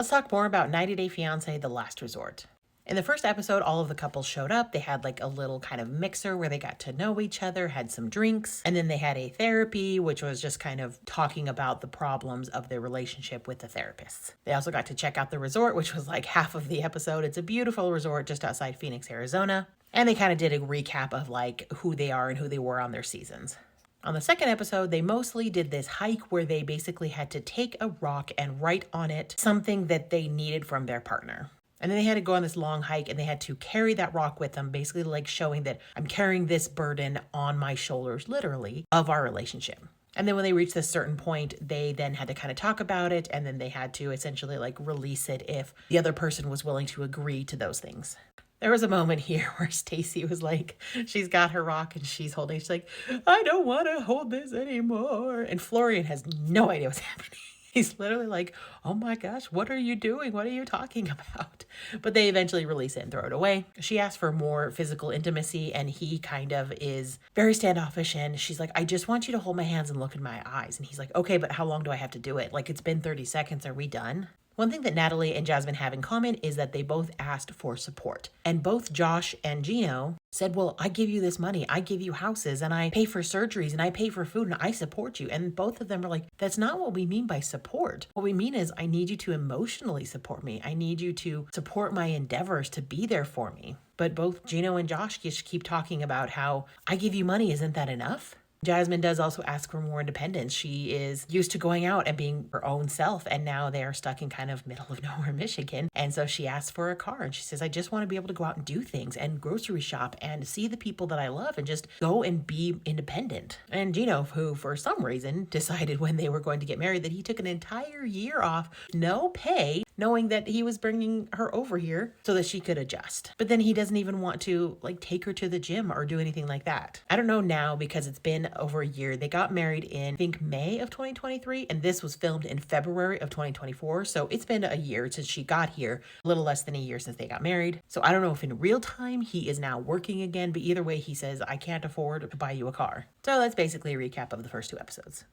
Let's talk more about 90 Day Fiancé The Last Resort. In the first episode, all of the couples showed up. They had like a little kind of mixer where they got to know each other, had some drinks, and then they had a therapy, which was just kind of talking about the problems of their relationship with the therapists. They also got to check out the resort, which was like half of the episode. It's a beautiful resort just outside Phoenix, Arizona. And they kind of did a recap of like who they are and who they were on their seasons. On the second episode, they mostly did this hike where they basically had to take a rock and write on it something that they needed from their partner. And then they had to go on this long hike and they had to carry that rock with them, basically like showing that I'm carrying this burden on my shoulders, literally, of our relationship. And then when they reached this certain point, they then had to kind of talk about it, and then they had to essentially like release it if the other person was willing to agree to those things. There was a moment here where Stacy was like, she's got her rock and she's holding it. She's like, I don't want to hold this anymore. And Florian has no idea what's happening. He's literally like, oh my gosh, what are you doing? What are you talking about? But they eventually release it and throw it away. She asks for more physical intimacy and he kind of is very standoffish. And she's like, I just want you to hold my hands and look in my eyes. And he's like, okay, but how long do I have to do it? Like, it's been 30 seconds. Are we done? One thing that Natalie and Jasmine have in common is that they both asked for support. And both Josh and Gino said, well, I give you this money, I give you houses, and I pay for surgeries, and I pay for food, and I support you. And both of them were like, that's not what we mean by support. What we mean is I need you to emotionally support me. I need you to support my endeavors, to be there for me. But both Gino and Josh just keep talking about how I give you money, isn't that enough? Jasmine does also ask for more independence. She is used to going out and being her own self, and now they are stuck in kind of middle of nowhere, Michigan. And so she asks for a car, and she says, I just want to be able to go out and do things and grocery shop and see the people that I love and just go and be independent. And Gino, who for some reason decided when they were going to get married that he took an entire year off, no pay, knowing that he was bringing her over here so that she could adjust. But then he doesn't even want to like take her to the gym or do anything like that. I don't know now because it's been over a year. They got married in, I think, May of 2023, and this was filmed in February of 2024. So it's been a year since she got here, a little less than a year since they got married. So I don't know if in real time he is now working again, but either way, he says, I can't afford to buy you a car. So that's basically a recap of the first two episodes.